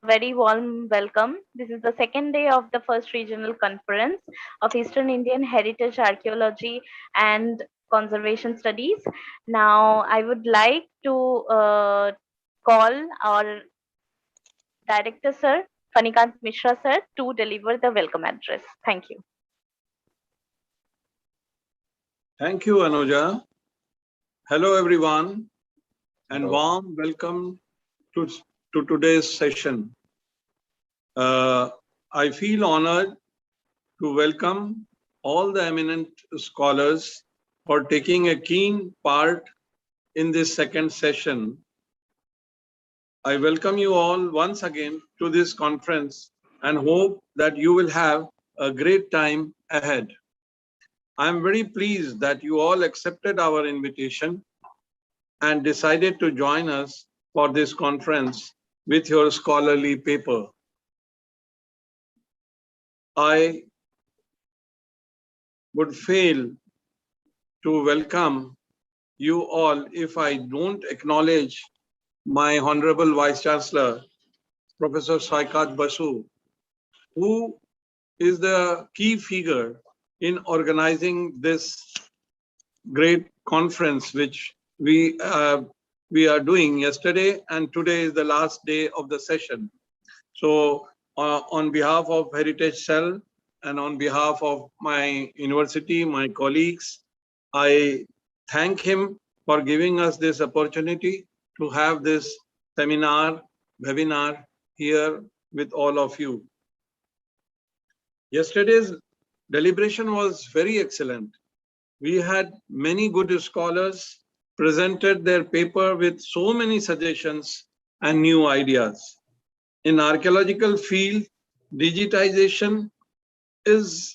Very warm welcome. This is the second day of the first regional conference of Eastern Indian Heritage Archaeology and Conservation Studies. Now, I would like to call our director, sir, Phani Mishra, sir, to deliver the welcome address. Thank you. Thank you, Anuja. Hello, everyone, and warm welcome to today's session. I feel honored to welcome all the eminent scholars for taking a keen part in this second session. I welcome you all once again to this conference and hope that you will have a great time ahead. I am very pleased that you all accepted our invitation and decided to join us for this conference with your scholarly paper. I would fail to welcome you all if I don't acknowledge my Honorable Vice Chancellor, Professor Sivasankar Babu, who is the key figure in organizing this great conference which we are doing yesterday, and today is the last day of the session. So on behalf of Heritage Cell and on behalf of my university, my colleagues, I thank him for giving us this opportunity to have this seminar, webinar here with all of you. Yesterday's deliberation was very excellent. We had many good scholars presented their paper with so many suggestions and new ideas. In archaeological field, digitization is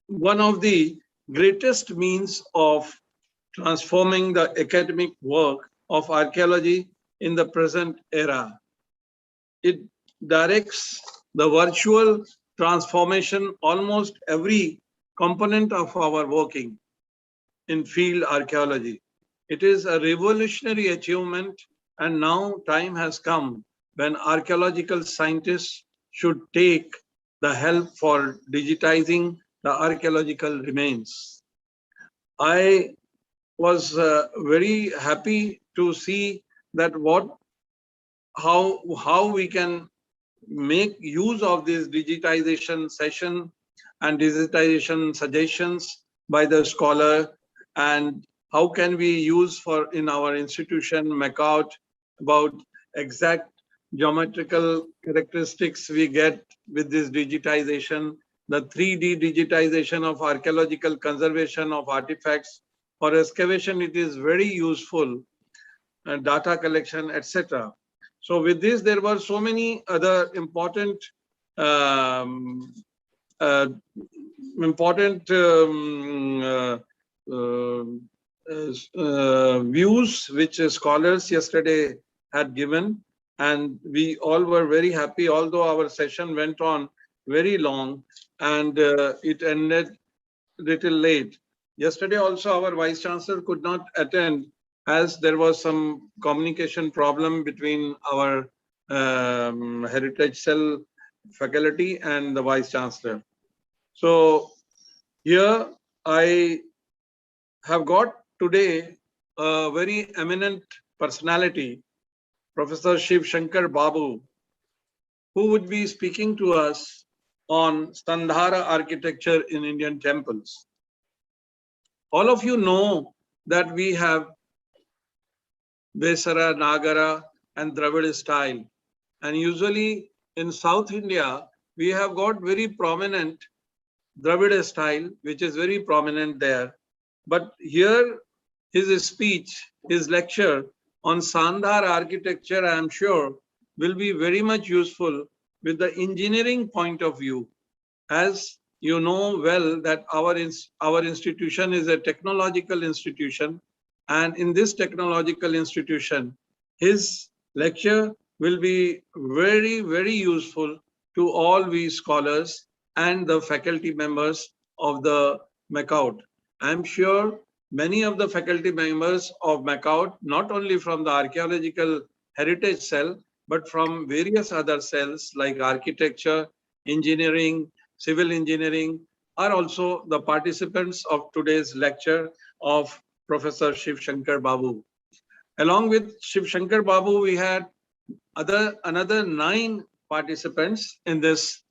one of the greatest means of transforming the academic work of archaeology in the present era. It directs the virtual transformation almost every component of our working in field archaeology. It is a revolutionary achievement, and now time has come when archaeological scientists should take the help for digitizing the archaeological remains. I was very happy to see that how we can make use of this digitization session and digitization suggestions by the scholar, and how can we use for in our institution MAKAUT about exact geometrical characteristics we get with this digitization, the 3D digitization of archaeological conservation of artifacts. For excavation, it is very useful, data collection, etc. So with this, there were so many other important views which scholars yesterday had given, and we all were very happy, although our session went on very long and it ended little late. Yesterday also our Vice Chancellor could not attend as there was some communication problem between our Heritage Cell faculty and the Vice Chancellor. So here I have got today a very eminent personality, Professor Sivasankar Babu, who would be speaking to us on Sandhara architecture in Indian temples. All of you know that we have Vesara, Nagara and Dravid style, and usually in South India we have got very prominent Dravid style, which is very prominent there. But here his speech, his lecture on Sandhara architecture, I am sure will be very much useful with the engineering point of view. As you know well that our institution is a technological institution, and in this technological institution, his lecture will be very, very useful to all we scholars and the faculty members of the MAKAUT. I am sure many of the faculty members of MAKAUT, not only from the archaeological heritage cell, but from various other cells like architecture, engineering, civil engineering, are also the participants of today's lecture of Professor Sivasankar Babu. Along with Sivasankar Babu, we had another 9 participants in this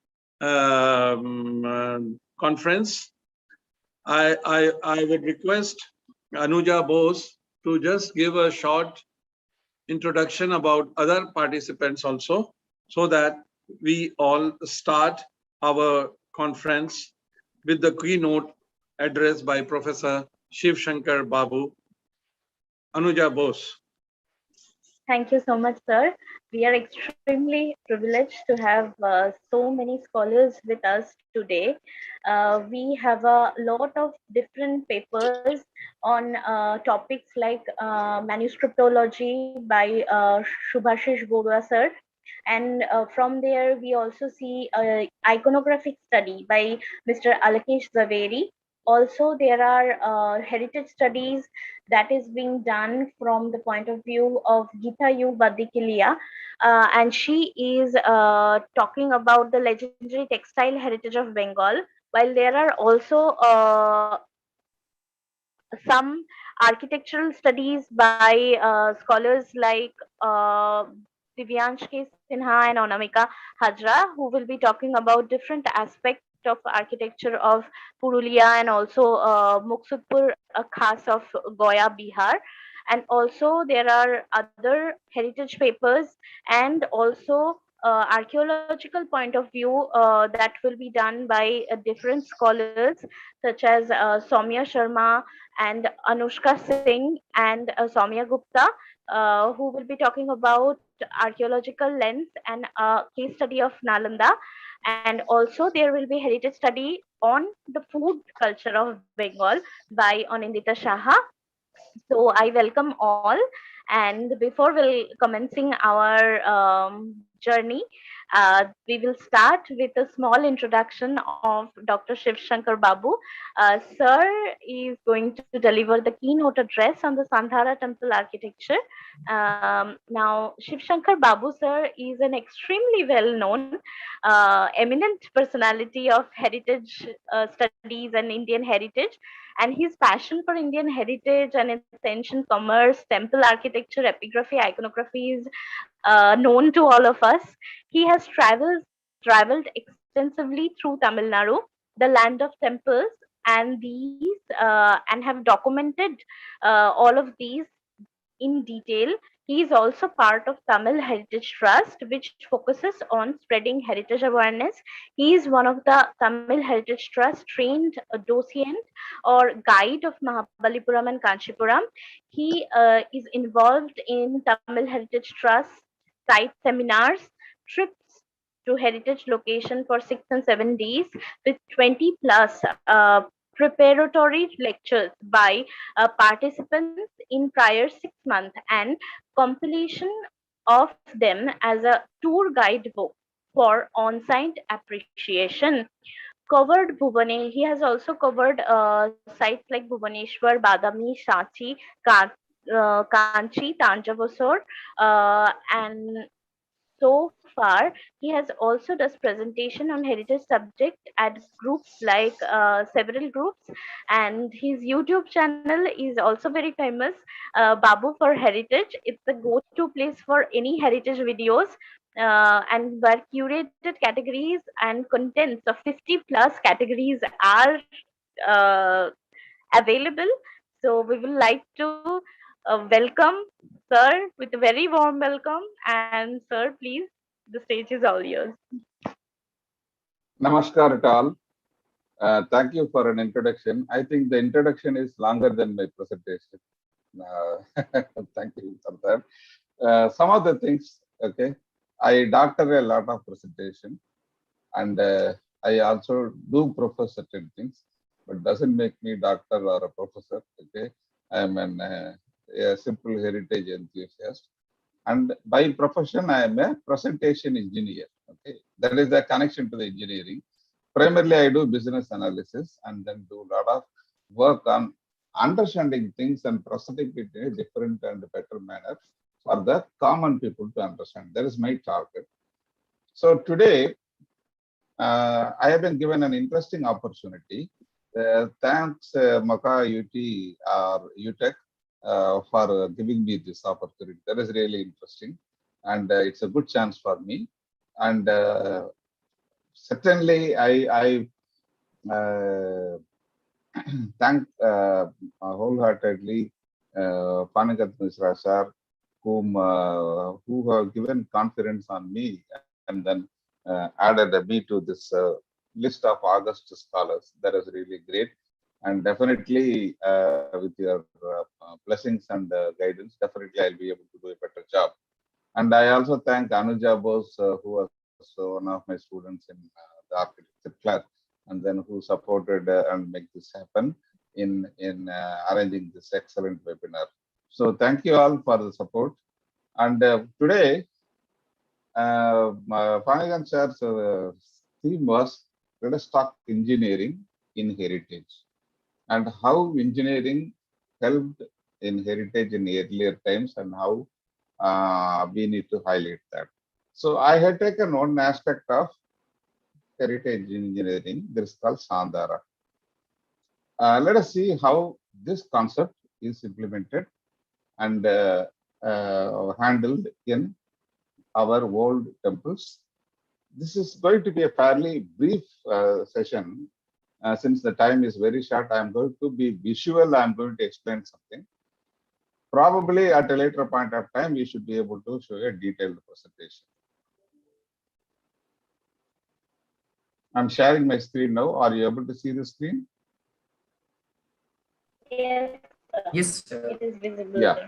conference. I would request Anuja Bose to just give a short introduction about other participants also, so that we all start our conference with the keynote address by Professor Sivasankar Babu. Anuja Bose. Thank you so much, sir. We are extremely privileged to have so many scholars with us today. We have a lot of different papers on topics like manuscriptology by Shubhashish Borua sir. And from there, we also see iconographic study by Mr. Alakesh Zaveri. Also, there are heritage studies that is being done from the point of view of Gita Yu Badikilia. And she is talking about the legendary textile heritage of Bengal, while there are also some architectural studies by scholars like Divyansh K. Sinha and Onamika Hajra, who will be talking about different aspects of architecture of Purulia and also Muksudpur Khas of Goya, Bihar. And also there are other heritage papers and also archaeological point of view that will be done by different scholars such as Soumya Sharma and Anushka Singh and Soumya Gupta, who will be talking about archaeological lens and case study of Nalanda. And also there will be heritage study on the food culture of Bengal by Anindita Shaha. So I welcome all. And before we'll commencing our journey, we will start with a small introduction of Dr. Shiv Shankar Babu. Sir is going to deliver the keynote address on the Sandhara temple architecture. Now, Shiv Shankar Babu sir is an extremely well-known, eminent personality of heritage studies and Indian heritage, and his passion for Indian heritage and its ancient commerce, temple architecture, epigraphy, iconography is known to all of us. He has traveled extensively through Tamil Nadu, the land of temples, and have documented all of these in detail. He is also part of Tamil Heritage Trust, which focuses on spreading heritage awareness. He is one of the Tamil Heritage Trust trained docent or guide of Mahabalipuram and Kanchipuram. He is involved in Tamil Heritage Trust site seminars, trips to heritage location for 6 and 7 days with 20 plus preparatory lectures by participants in prior 6 months and compilation of them as a tour guide book for on-site appreciation. Covered Bhuvane, he has also covered sites like Bhubaneswar, Badami, Shachi, Kanchi, Tanjavasur, and so far he has also does presentation on heritage subject at groups like several groups, and his YouTube channel is also very famous, Babu for Heritage. It's a go-to place for any heritage videos, and where curated categories and contents of 50 plus categories are uh, available. So we would like to welcome sir with a very warm welcome. And sir, please, the stage is all yours. Namaskar at all. Thank you for an introduction. I think the introduction is longer than my presentation. Thank you for that. Some of the things, okay, I doctor a lot of presentation, and I also do profess certain things, but doesn't make me doctor or a professor. Okay, I am a simple heritage enthusiast, and by profession I am a presentation engineer. Okay, that is the connection to the engineering. Primarily, I do business analysis and then do a lot of work on understanding things and presenting it in a different and better manner, for the common people to understand. That is my target. So today, I have been given an interesting opportunity. Thanks MAKAUT or UTech for giving me this opportunity. That is really interesting, and it's a good chance for me. And certainly, I thank wholeheartedly Phani Mishra sir, who have given confidence on me and then added me to this list of August scholars. That is really great. And definitely, with your blessings and guidance, definitely I'll be able to do a better job. And I also thank Anuja Bose, who was one of my students in the architecture class, and then who supported and make this happen in arranging this excellent webinar. So thank you all for the support. And today, Phani sir's theme was, let us talk engineering in heritage and how engineering helped in heritage in earlier times and how we need to highlight that. So I had taken one aspect of heritage engineering, this is called Sandhara. Let us see how this concept is implemented and handled in our old temples. This is going to be a fairly brief session. Since the time is very short, I am going to be visual. I am going to explain something. Probably at a later point of time, we should be able to show a detailed presentation. I'm sharing my screen now. Are you able to see the screen? Yes, sir. It is visible. Yeah.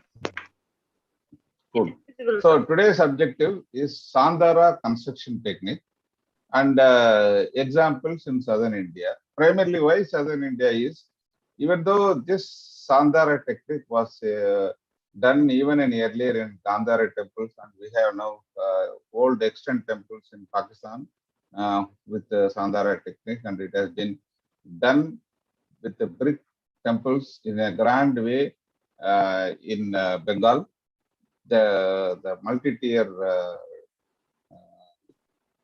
Good. So today's objective is Sandhara construction technique and examples in southern India. Primarily, why southern India is, even though this Sandhara technique was done even in earlier in Gandhara temples, and we have now old extant temples in Pakistan with the Sandhara technique, and it has been done with the brick temples in a grand way in Bengal. The multi-tier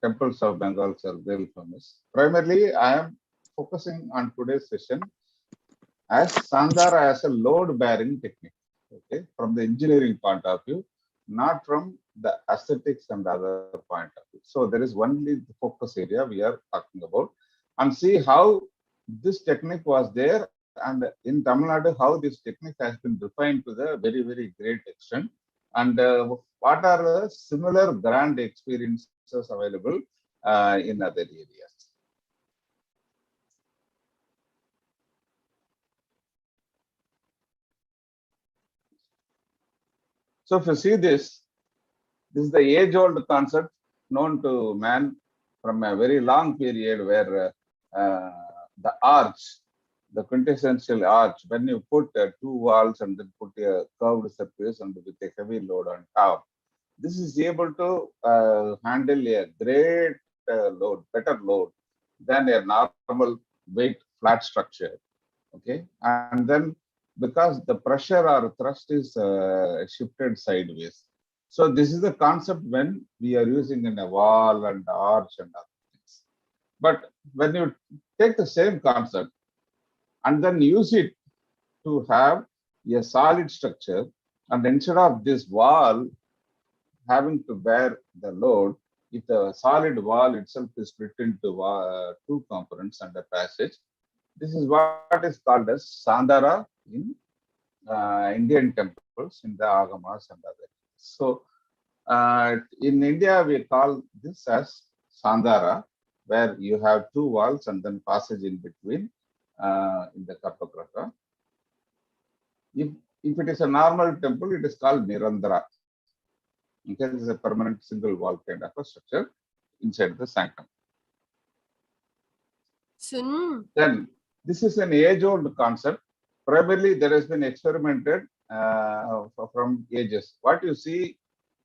temples of Bengal are very famous. Primarily, I am focusing on today's session as Sandhara as a load-bearing technique, okay, from the engineering point of view, not from the aesthetics and other point of view. So there is only the focus area we are talking about, and see how this technique was there, and in Tamil Nadu, how this technique has been refined to the very, very great extent, and what are the similar grand experiences available in other areas. So if you see this is the age-old concept known to man from a very long period, where the arch, the quintessential arch, when you put two walls and then put a curved surface and with a heavy load on top, this is able to handle a great load, better load than a normal weight flat structure. Okay, and then because the pressure or thrust is shifted sideways. So this is the concept when we are using in a wall and arch and other things. But when you take the same concept and then use it to have a solid structure, and instead of this wall having to bear the load, if the solid wall itself is split into two components and a passage, this is what is called as Sandhara in Indian temples, in the Agamas and other. So in India, we call this as Sandhara, where you have two walls and then passage in between in the Karpagraka. If it is a normal temple, it is called Nirandara. Okay, this is a permanent single wall kind of a structure inside the sanctum. Then this is an age-old concept. Primarily, there has been experimented from ages. What you see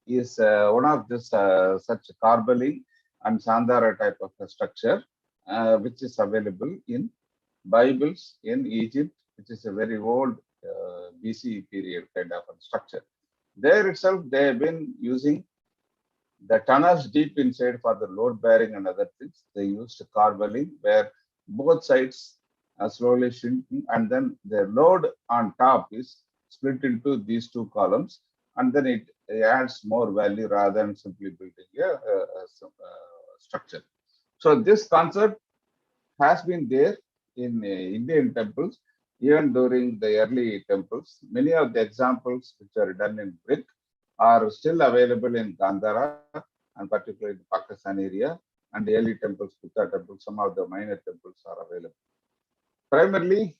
is one of this such carbeling and Sandhara type of a structure, which is available in Bibles in Egypt, which is a very old BC period kind of a structure. There itself, they have been using the tunnels deep inside for the load bearing and other things. They used carbelling where both sides are slowly shrinking, and then the load on top is split into these two columns, and then it adds more value rather than simply building a structure. So this concept has been there in Indian temples even during the early temples. Many of the examples which are done in brick are still available in Gandhara and particularly in the Pakistan area, and the early temples, Buddha temples, some of the minor temples are available. Primarily,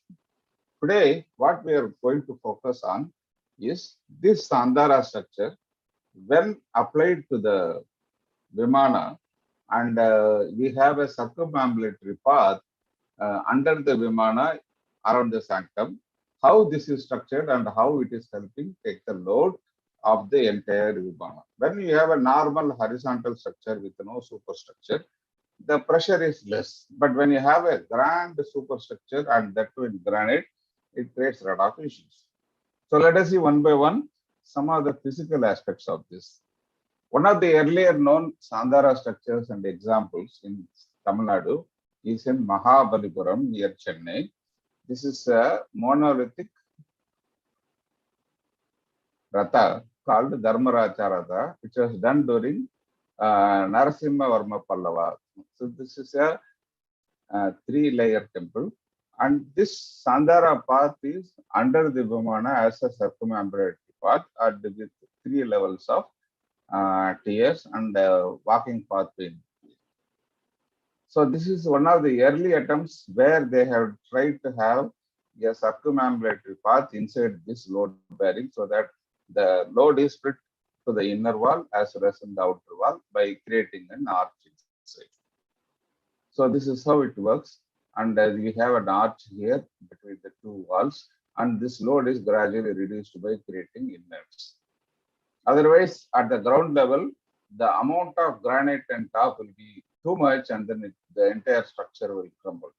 today, what we are going to focus on is this Sandhara structure when applied to the Vimana, and we have a circumambulatory path under the Vimana around the sanctum, how this is structured and how it is helping take the load of the entire Vimana. When you have a normal horizontal structure with no superstructure, the pressure is less. But when you have a grand superstructure and that too in granite, it creates a lot of issues. So let us see one by one some of the physical aspects of this. One of the earlier known Sandhara structures and examples in Tamil Nadu is in Mahabalipuram near Chennai. This is a monolithic Ratha called Dharmaraja Ratha, which was done during Narasimha Verma Pallava. So this is a three-layer temple, and this Sandhara path is under the Vimana as a circumambulatory path with three levels of tiers and walking pathway. So this is one of the early attempts where they have tried to have a circumambulatory path inside this load bearing so that the load is split to the inner wall as well as in the outer wall by creating an arch inside. So this is how it works, and we have an arch here between the two walls, and this load is gradually reduced by creating inners. Otherwise, at the ground level, the amount of granite and top will be too much, and then the entire structure will crumble.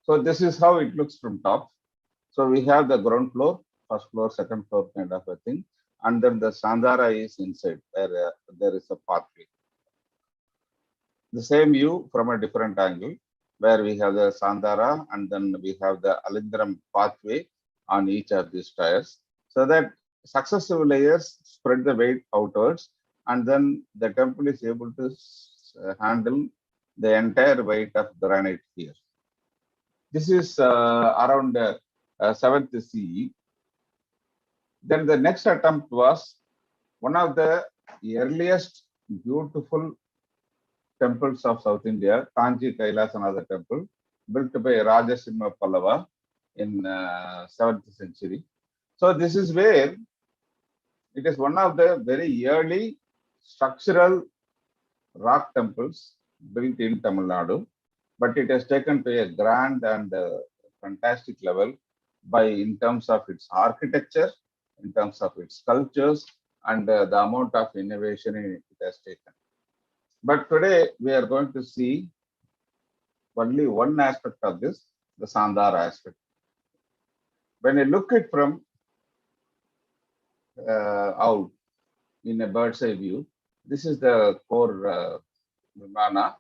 So this is how it looks from top. So we have the ground floor, first floor, second floor kind of a thing, and then the Sandhara is inside where there is a pathway. The same view from a different angle where we have the Sandhara and then we have the Alindram pathway on each of these tiers, so that successive layers spread the weight outwards, and then the temple is able to handle the entire weight of granite here. This is around 7th CE. Then the next attempt was one of the earliest beautiful temples of South India, Kanchi Kailasanathar temple, built by Rajasimha Pallava in 7th century. So this is where it is one of the very early structural rock temples built in Tamil Nadu, but it has taken to a grand and fantastic level in terms of its architecture, in terms of its sculptures, and the amount of innovation it has taken. But today we are going to see only one aspect of this, the Sandhara aspect. When you look at from out in a bird's eye view, this is the core Vimana,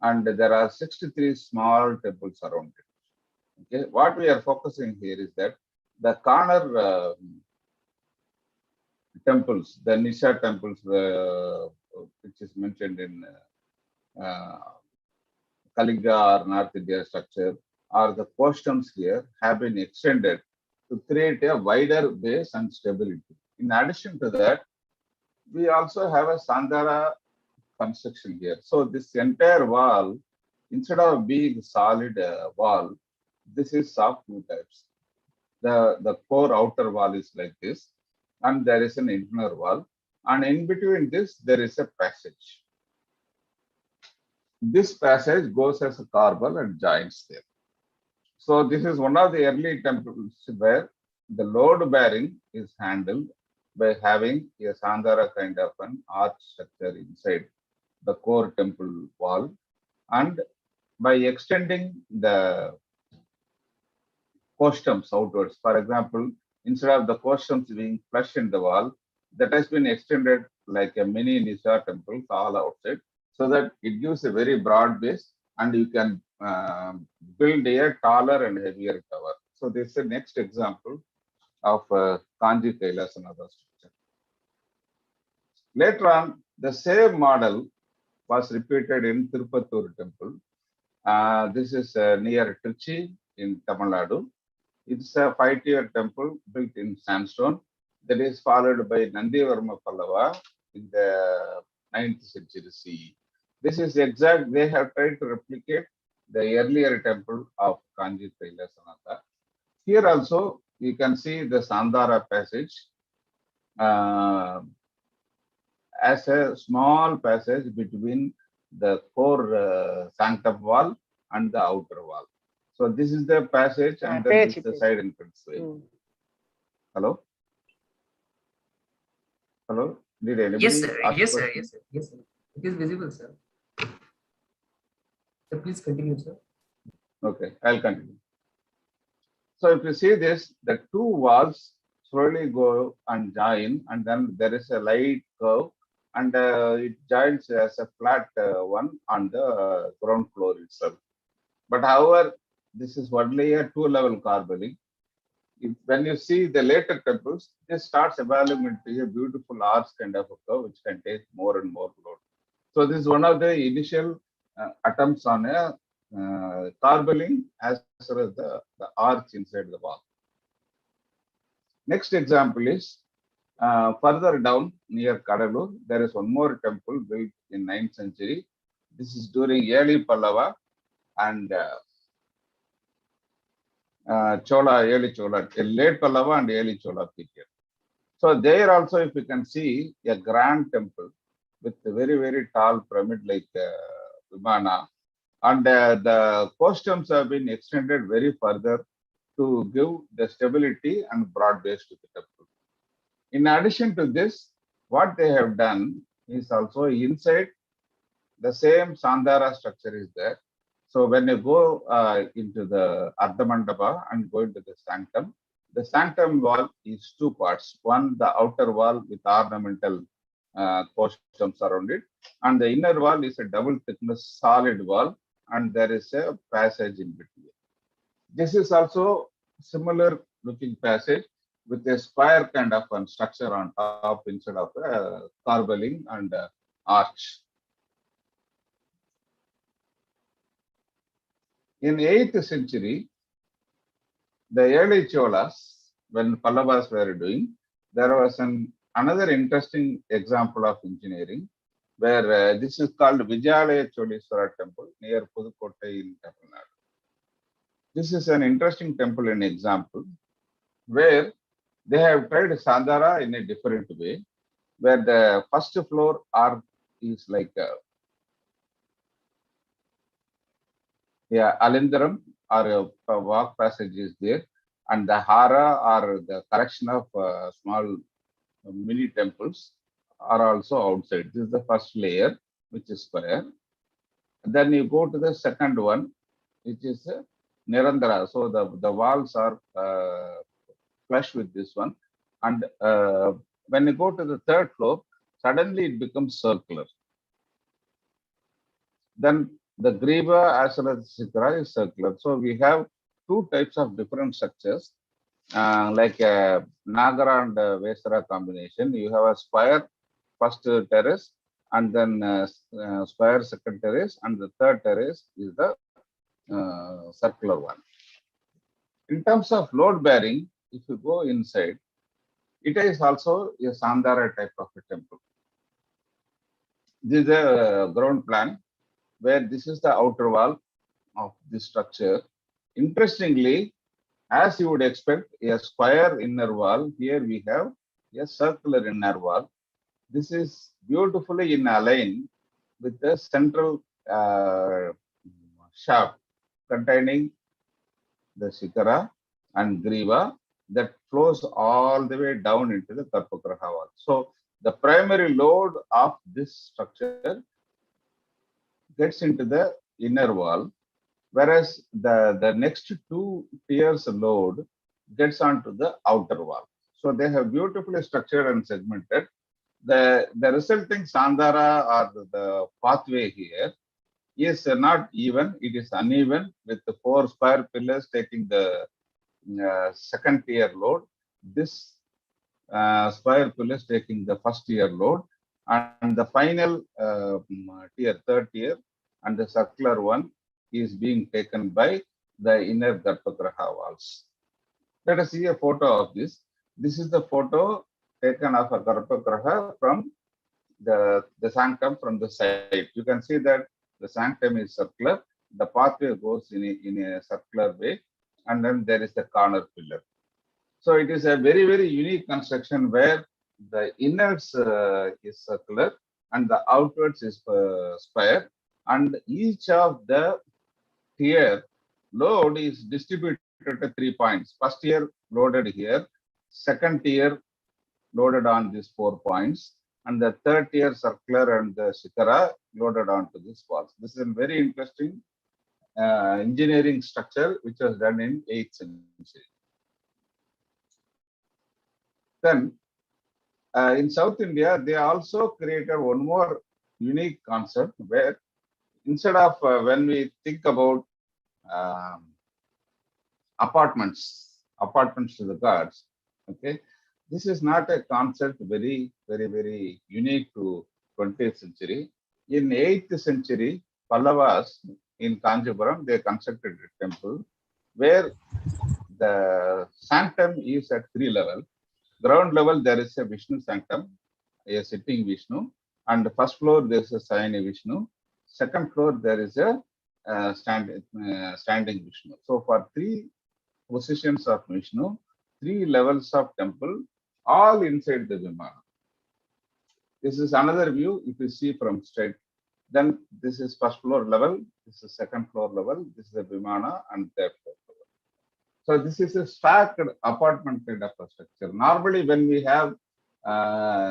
and there are 63 small temples around it. Okay, what we are focusing here is that the corner temples, the Nisha temples, which is mentioned in Kalinga or North India structure, or the costumes here have been extended to create a wider base and stability. In addition to that, we also have a Sandhara construction here. So this entire wall, instead of being solid wall, this is of two types. The core outer wall is like this, and there is an inner wall, and in between this there is a passage. This passage goes as a corbel and joins there. So this is one of the early temples where the load bearing is handled by having a Sandhara kind of an arch structure inside the core temple wall, and by extending the costumes outwards. For example, instead of the portions being flush in the wall, that has been extended like a mini Nisha temples all outside, so that it gives a very broad base and you can build a taller and heavier tower. So this is the next example of Kanchi Kailasanathar structure. Later on, the same model was repeated in Tirupattur temple. This is near Trichy in Tamil Nadu. It's a 5-tier temple built in sandstone that is followed by Verma Pallava in the 9th century CE. This is exact, they have tried to replicate the earlier temple of Kanchi Kailasanathar. Here also, you can see the Sandhara passage as a small passage between the core sanctum wall and the outer wall. So this is the passage and then this is the side entrance way. Hello? Hello? Did anybody? Yes, sir. Yes, sir. Yes, sir. Yes, sir. It is visible, sir. So please continue, sir. Okay, I'll continue. So if you see this, the two walls slowly go and join, and then there is a light curve, and it joins as a flat one on the ground floor itself. But however, this is only a two-level corbelling. When you see the later temples, this starts evolving into a beautiful arch kind of a curve, which can take more and more load. So this is one of the initial attempts on a corbelling as well as the arch inside the wall. Next example is further down near Kadalur, there is one more temple built in 9th century. This is during early Pallava and early Chola, late Pallava and early Chola period. So there also, if you can see a grand temple with a very, very tall pyramid-like Vimana, and the costumes have been extended very further to give the stability and broad base to the temple. In addition to this, what they have done is also inside the same Sandhara structure is there. So when you go into the Ardhamandapa and go into the sanctum wall is two parts. One, the outer wall with ornamental costumes around it, and the inner wall is a double thickness solid wall, and there is a passage in between. This is also similar looking passage with a square kind of structure on top instead of a corbelling and arch. In 8th century, the early Cholas, when Pallavas were doing, there was another interesting example of engineering where this is called Vijayalaya Choleswara temple near Pudukkottai in Tamil Nadu. This is an interesting temple and example where they have tried Sandhara in a different way, where the first floor is like Alindaram or a walk passage is there, and the Hara or the collection of small mini temples are also outside. This is the first layer, which is square. Then you go to the second one, which is Nirandara. So the walls are flush with this one. And when you go to the third floor, suddenly it becomes circular. Then the Griva as well as Sikara is circular. So we have two types of different structures, like Nagara and Vesara combination. You have a square first terrace, and then square second terrace, and the third terrace is the circular one. In terms of load bearing, if you go inside, it is also a Sandhara type of a temple. This is a ground plan where this is the outer wall of this structure. Interestingly, as you would expect, a square inner wall, here we have a circular inner wall. This is beautifully in align with the central shaft containing the Shikara and Griva that flows all the way down into the Karpagraha wall. So the primary load of this structure gets into the inner wall, whereas the next two tiers load gets onto the outer wall. So they have beautifully structured and segmented. The resulting Sandhara or the pathway here is not even, it is uneven with the 4 spire pillars taking the second tier load. This spire pillars taking the first tier load, and the final tier, third tier, and the circular one is being taken by the inner Garbhagriha walls. Let us see a photo of this. This is the photo taken of a Garbhagriha from the sanctum from the side. You can see that the sanctum is circular. The pathway goes in a circular way, and then there is the corner pillar. So it is a very, very unique construction where the inners is circular and the outwards is spire, and each of the tier load is distributed at 3 points. First tier loaded here, second tier loaded on these 4 points, and the third tier circular and the shikara loaded onto these walls. This is a very interesting engineering structure which was done in 8th century. Then in South India, they also created one more unique concept where instead of when we think about apartments to the gods, okay, this is not a concept very unique to 20th century. In 8th century, Pallavas in Kanchipuram, they constructed a temple where the sanctum is at 3 levels. Ground level, there is a Vishnu sanctum, a sitting Vishnu, and the first floor, there is a Sayani Vishnu. Second floor, there is a standing Vishnu. So for 3 positions of Vishnu, 3 levels of temple, all inside the Vimana. This is another view if you see from straight. Then this is first floor level, this is second floor level, this is the Vimana and third floor level. So this is a stacked apartment kind of a structure. Normally when we have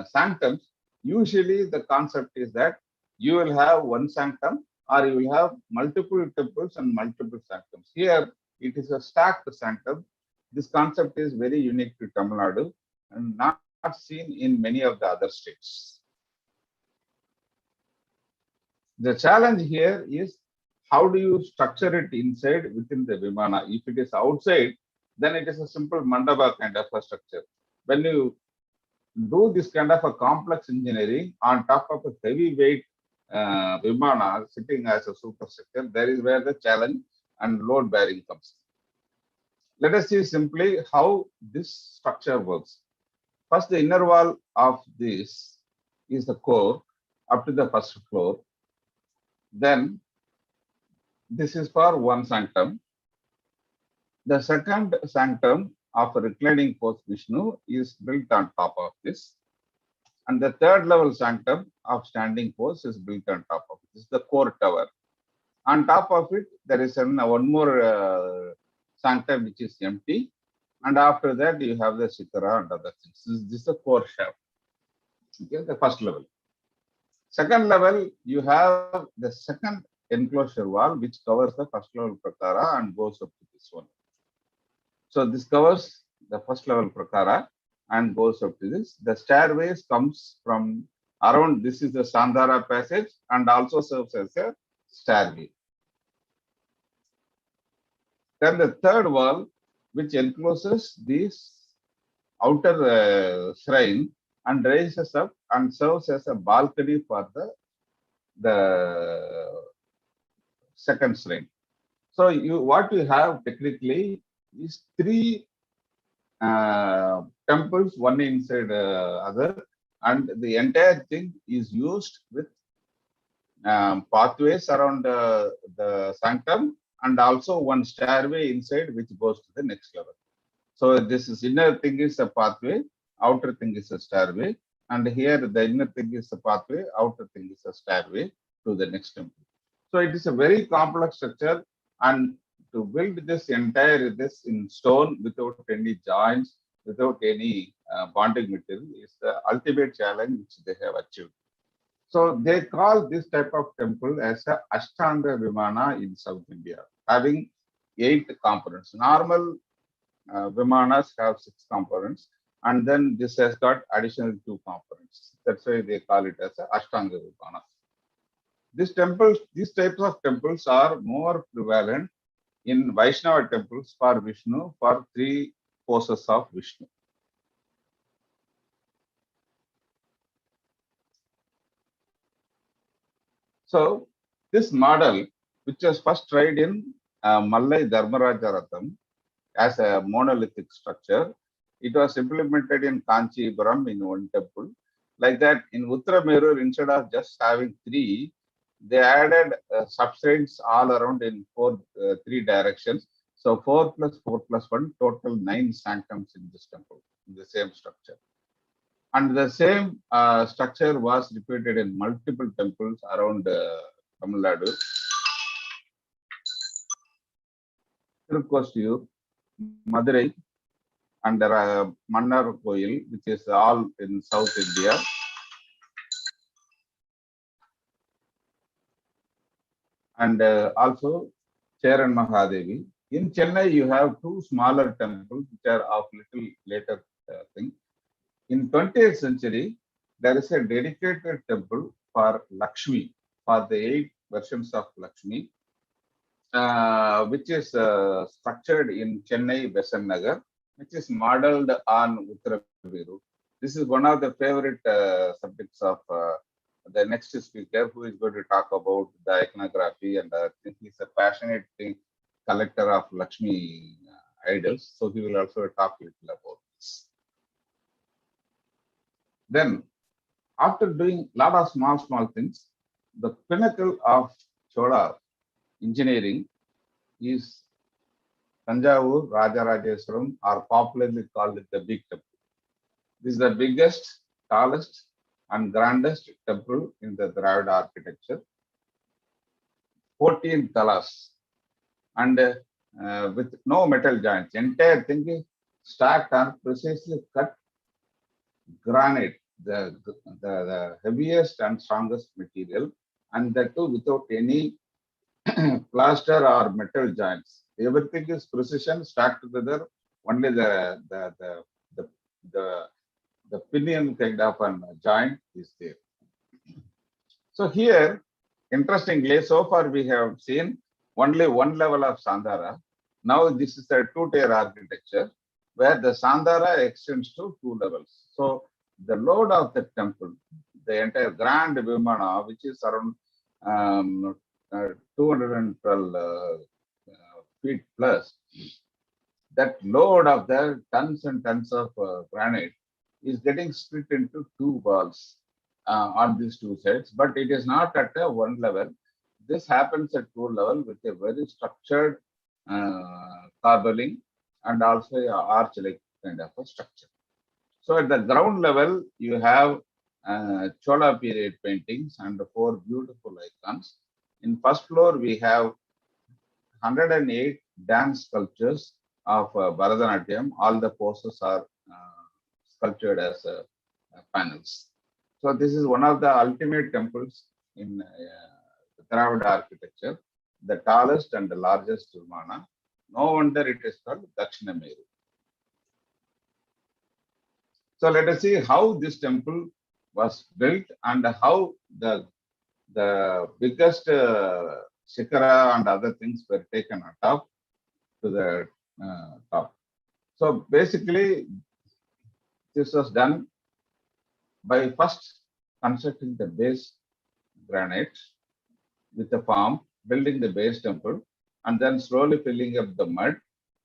sanctums, usually the concept is that you will have one sanctum or you will have multiple temples and multiple sanctums. Here it is a stacked sanctum. This concept is very unique to Tamil Nadu and not seen in many of the other states. The challenge here is how do you structure it inside within the Vimana? If it is outside, then it is a simple mandapa kind of a structure. When you do this kind of a complex engineering on top of a heavyweight Vimana sitting as a superstructure, there is where the challenge and load bearing comes. Let us see simply how this structure works. First, the inner wall of this is the core up to the first floor. Then this is for one sanctum. The second sanctum of a reclining post Vishnu is built on top of this. And the third level sanctum of standing post is built on top of it. This is the core tower. On top of it, there is one more sanctum which is empty. And after that, you have the shikara and other things. This is the core shaft. Okay, the first level. Second level, you have the second enclosure wall, which covers the first level prakara and goes up to this one. So this covers the first level prakara and goes up to this. The stairways comes from around, this is the Sandhara passage and also serves as a stairway. Then the third wall, which encloses this outer shrine and raises up and serves as a balcony for the second shrine. So what you have technically is 3 temples, one inside other, and the entire thing is used with pathways around the sanctum and also one stairway inside which goes to the next level. So this is inner thing is a pathway, outer thing is a stairway, and here the inner thing is a pathway, outer thing is a stairway to the next temple. So it is a very complex structure, and to build this entire in stone without any joints, without any bonding material is the ultimate challenge which they have achieved. So they call this type of temple as a Ashtanga Vimana in South India, having 8 components. Normal Vimanas have 6 components, and then this has got additional 2 components. That's why they call it as a Ashtanga Vimanas. These types of temples are more prevalent in Vaishnava temples for Vishnu, for 3 poses of Vishnu. So this model, which was first tried in Mallai Dharmaraja Ratham as a monolithic structure, it was implemented in Kanchipuram in one temple. Like that, in Uttaramerur, instead of just having 3, they added substrates all around in 3 directions. So 4 plus 4 plus 1, total 9 sanctums in this temple, in the same structure. And the same structure was repeated in multiple temples around Tamil Nadu. Tirukostur, Madurai, and Mannar Koil, which is all in South India. And also Cheran Mahadevi. In Chennai, you have 2 smaller temples which are of little later thing. In 20th century, there is a dedicated temple for Lakshmi, for the 8 versions of Lakshmi, which is structured in Chennai, Besant Nagar, which is modeled on Uttarameru. This is one of the favorite subjects of the next speaker, who is going to talk about the iconography, and I think he's a passionate collector of Lakshmi idols. So he will also talk a little about this. Then, after doing a lot of small things, the pinnacle of Chola engineering is Tanjavur Rajarajeshwaram, or popularly called it the Big Temple. This is the biggest, tallest, and grandest temple in the Dravida architecture. 14 talas, and with no metal joints. Entire thing is stacked on precisely cut granite, the heaviest and strongest material, and that too without any plaster or metal joints. Everything is precision, stacked together. Only the pinion kind of a joint is there. So here, interestingly, so far we have seen only one level of Sandhara. Now this is a 2-tier architecture where the Sandhara extends to 2 levels. So the load of the temple, the entire grand Vimana, which is around 212 feet plus, that load of the tons and tons of granite is getting split into 2 walls on these 2 sides, but it is not at a 1 level. This happens at 2 level with a very structured corbelling and also a arch-like kind of a structure. So at the ground level, you have Chola period paintings and 4 beautiful icons. In first floor, we have 108 dance sculptures of Bharatanatyam. All the poses are sculptured as panels. So this is one of the ultimate temples in Dravida architecture, the tallest and the largest Vimana. No wonder it is called Dakshina Meru. So let us see how this temple was built and how the biggest shikara and other things were taken on top to the top. So basically, this was done by first constructing the base granite with the form, building the base temple, and then slowly filling up the mud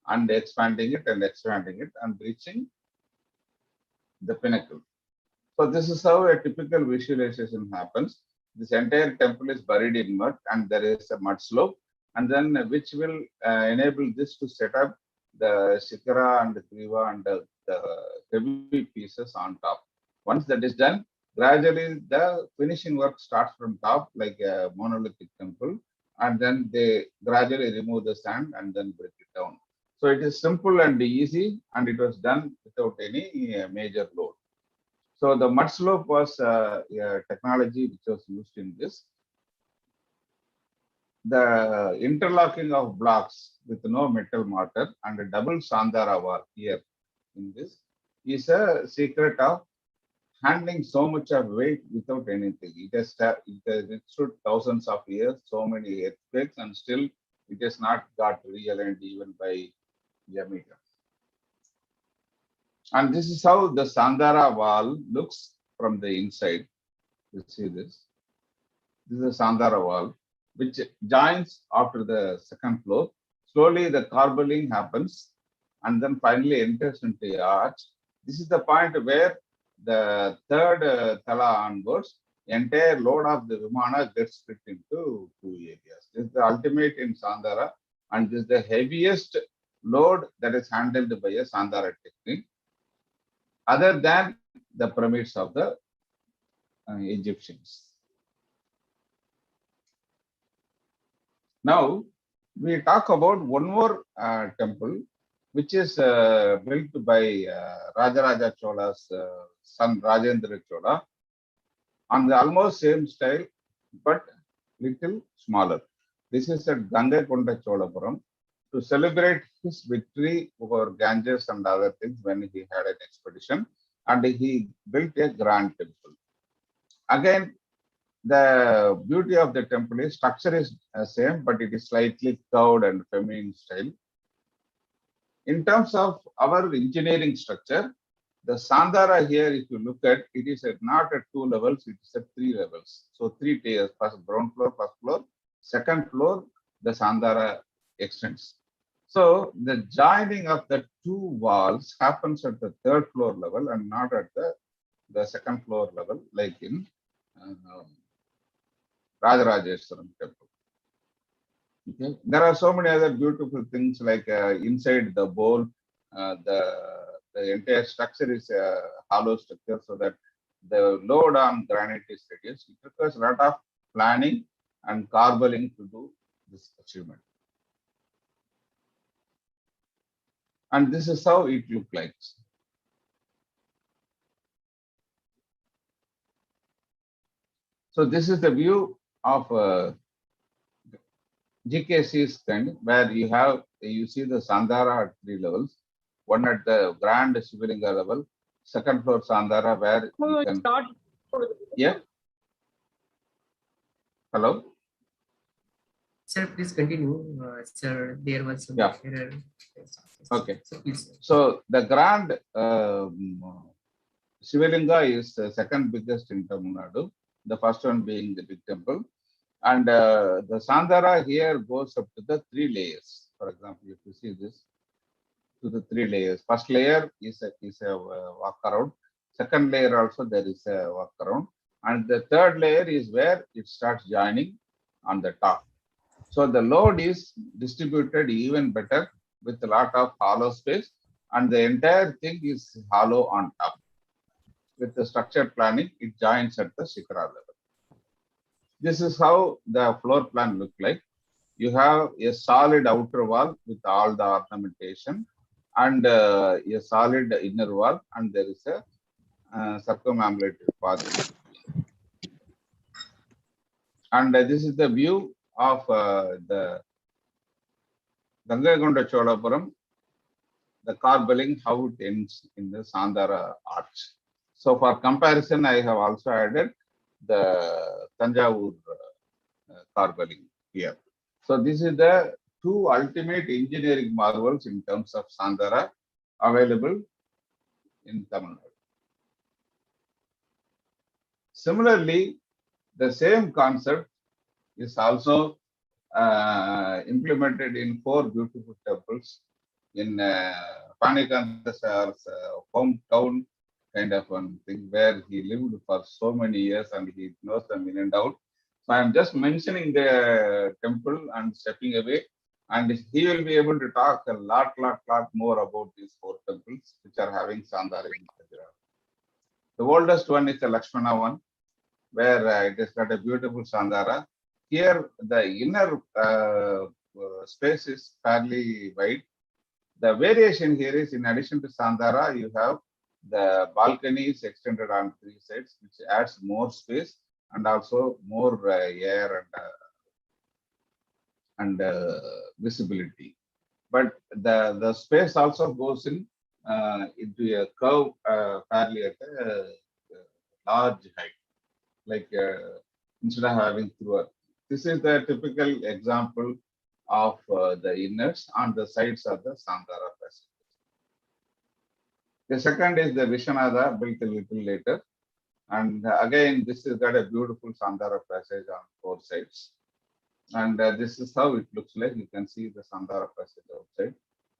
and expanding it and reaching the pinnacle. So this is how a typical visualization happens. This entire temple is buried in mud, and there is a mud slope, and then which will enable this to set up the shikara and the griva and the heavy pieces on top. Once that is done, gradually the finishing work starts from top like a monolithic temple, and then they gradually remove the sand and then break it down. So it is simple and easy, and it was done without any major load. So the mud slope was a technology which was used in this. the interlocking of blocks with no metal mortar and a double Sandhara wall here in this is a secret of handling so much of weight without anything. It has stood thousands of years, so many earthquakes, and still it has not got realigned even by a meter. And this is how the Sandhara wall looks from the inside. You see this. This is a Sandhara wall, which joins after the second floor. Slowly the corbelling happens and then finally enters into the arch. This is the point where the third thala onwards, entire load of the Vimana gets split into two areas. This is the ultimate in Sandhara, and this is the heaviest load that is handled by a Sandhara technique, other than the pyramids of the Egyptians. Now, we talk about one more temple, which is built by Rajaraja Chola's son Rajendra Chola, on the almost same style, but little smaller. This is at Gangakonda Cholapuram to celebrate his victory over Ganges and other things when he had an expedition, and he built a grand temple. Again, the beauty of the temple is structure is same, but it is slightly curved and feminine style. In terms of our engineering structure, the Sandhara here, if you look at, it is not at 2 levels, it is at 3 levels. So 3 tiers, first ground floor, first floor, second floor, the Sandhara extends. So the joining of the 2 walls happens at the 3rd floor level and not at the second floor level, like in Rajarajeshwaram temple. Okay. There are so many other beautiful things like inside the bowl, the entire structure is a hollow structure so that the load on granite is reduced. It requires a lot of planning and corbelling to do this achievement. And this is how it looks like. So this is the view of GKC's tent, where you see the Sandhara at 3 levels, one at the grand Shivalinga level, second floor Sandhara where you can. Yeah. Hello. Sir, please continue. Sir, there was some error. Okay. So, please, so the grand Shivalinga is the second biggest in Tamil Nadu, the first one being the big temple. And the Sandhara here goes up to the 3 layers. For example, if you see this, to the 3 layers. First layer is a walk around. Second layer also there is a walk around. And the third layer is where it starts joining on the top. So the load is distributed even better with a lot of hollow space, and the entire thing is hollow on top. With the structured planning, it joins at the Shikara level. This is how the floor plan looks like. You have a solid outer wall with all the ornamentation and a solid inner wall, and there is a circumambulatory path. And this is the view of the Gangakonda Cholapuram, the corbelling, how it ends in the Sandhara arch. So for comparison, I have also added the Tanjavur corbelling here. So this is the 2 ultimate engineering marvels in terms of Sandhara available in Tamil Nadu. Similarly, the same concept is also implemented in 4 beautiful temples in Phani Kanta's hometown kind of one thing, where he lived for so many years and he knows them in and out. So I am just mentioning the temple and stepping away, and he will be able to talk a lot more about these 4 temples which are having Sandhara in Khajhuraho. The oldest one is the Lakshmana one, where it has got a beautiful Sandhara. Here, the inner space is fairly wide. The variation here is, in addition to Sandhara, you have the balconies extended on 3 sides, which adds more space and also more air and and visibility. But the space also goes into a curve fairly at a large height, like instead of having through a. This is the typical example of the inners on the sides of the Sandhara passage. The second is the Vishanada, built a little later. And again, this has got a beautiful Sandhara passage on four sides. And this is how it looks like. You can see the Sandhara passage outside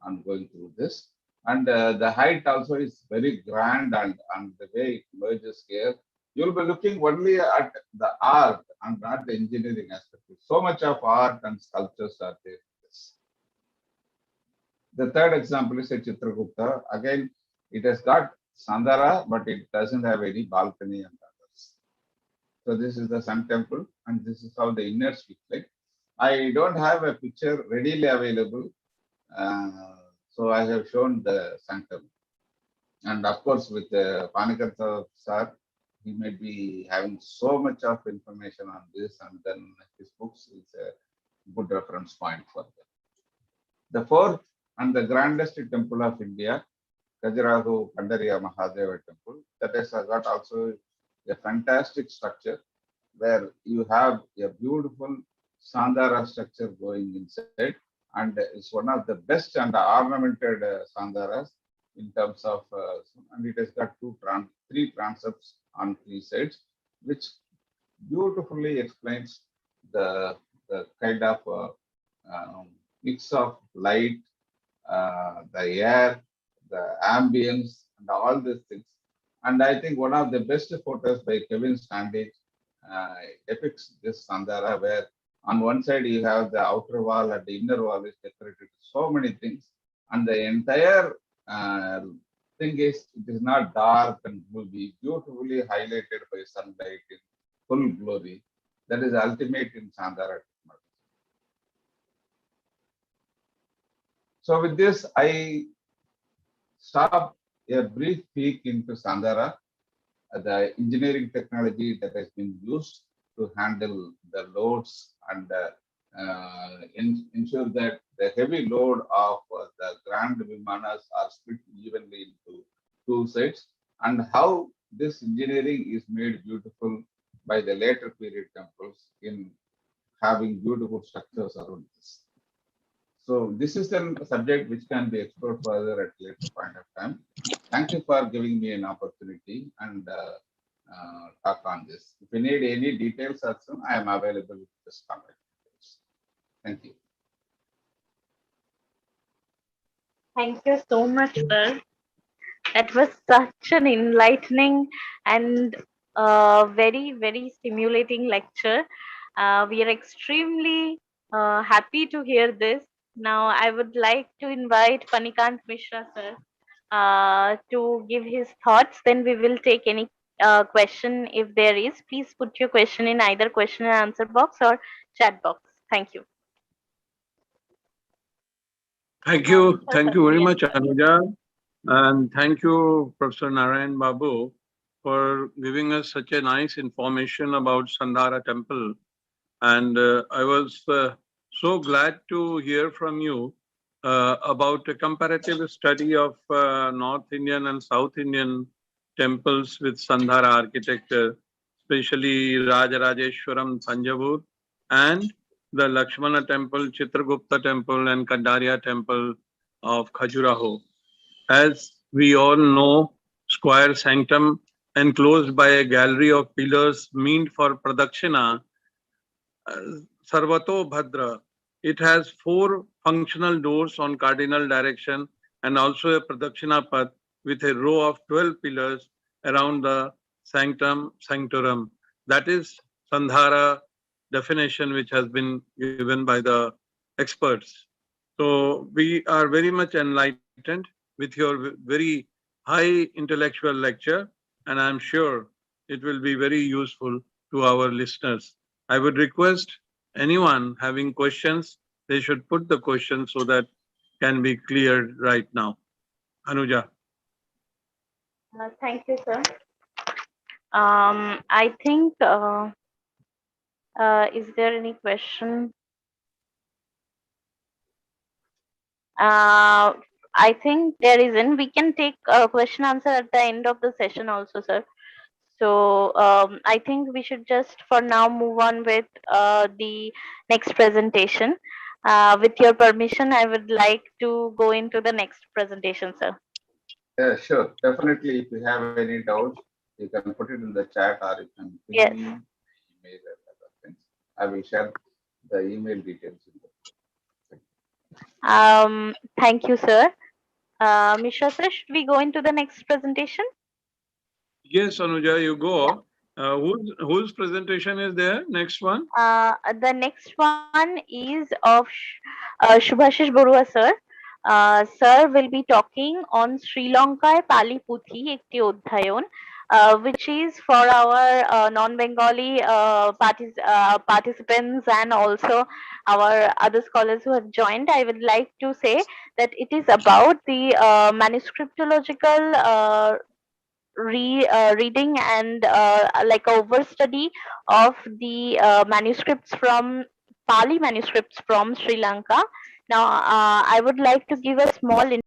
and going through this. And the height also is very grand, and the way it merges here, you'll be looking only at the art and not the engineering aspect. So much of art and sculptures are there in this. The third example is a Chitragupta. Again, it has got Sandhara, but it doesn't have any balcony and others. So this is the Sun Temple, and this is how the inners look like. I don't have a picture readily available, so I have shown the sanctum. And of course, with Panikanta sir, he may be having so much of information on this, and then his books is a good reference point for them. The fourth and the grandest temple of India, Khajhuraho Pandariya Mahadeva temple, that has got also a fantastic structure where you have a beautiful Sandhara structure going inside, and it's one of the best and ornamented Sandharas in terms of, and it has got three transepts on three sides, which beautifully explains the kind of mix of light, the air, the ambience, and all these things. And I think one of the best photos by Kevin Standage depicts this Sandhara, where on one side you have the outer wall and the inner wall is decorated with so many things, and the entire thing is, it is not dark and gloomy, beautifully highlighted by sunlight in full glory. That is ultimate in Sandhara. So with this, I stop a brief peek into Sandhara, the engineering technology that has been used to handle the loads and ensure that the heavy load of the grand Vimanas are split evenly into two sides, and how this engineering is made beautiful by the later period temples in having beautiful structures around this. So this is a subject which can be explored further at a later point of time. Thank you for giving me an opportunity and talk on this. If you need any details also, I am available with this contact details. Thank you. Thank you so much, sir. That was such an enlightening and very, very stimulating lecture. We are extremely happy to hear this. Now, I would like to invite Panikant Mishra, sir, to give his thoughts. Then we will take any question if there is. Please put your question in either question and answer box or chat box. Thank you. Thank you. Mishra, Thank sir. you very Yes, much, sir. Anuja. And thank you, Professor Narayan Babu, for giving us such a nice information about Sandhara temple. And I was so glad to hear from you about a comparative study of North Indian and South Indian temples with Sandhara architecture, especially Rajarajeshwaram Thanjavur and the Lakshmana temple, Chitragupta temple, and Kandaria temple of Khajhuraho. As we all know, square sanctum enclosed by a gallery of pillars meant for Pradakshina, Sarvato Bhadra. It has 4 functional doors on cardinal direction and also a Pradakshina path with a row of 12 pillars around the sanctum sanctorum. That is Sandhara definition which has been given by the experts. So we are very much enlightened with your very high intellectual lecture, and I'm sure it will be very useful to our listeners. I would request anyone having questions, they should put the questions so that can be cleared right now. Anuja. Thank you, sir. I think, is there any question? I think there isn't. We can take a question answer at the end of the session also, sir. So I think we should just for now move on with the next presentation. With your permission, I would like to go into the next presentation, sir. Yeah, sure. Definitely, if you have any doubts, you can put it in the chat or you can ping Yes. me, email, and other things. I will share the email details. Thank you, sir. Mishra, sir, should we go into the next presentation? Yes, Anuja, you go. Whose presentation is there? Next one. The next one is of Shubhashish Barua, sir. Sir will be talking on Sri Lanka Pali Puthi Ekti Odhayon, which is for our non-Bengali participants and also our other scholars who have joined. I would like to say that it is about the manuscriptological reading and like over study of the manuscripts from Pali manuscripts from Sri Lanka. Now, I would like to give a small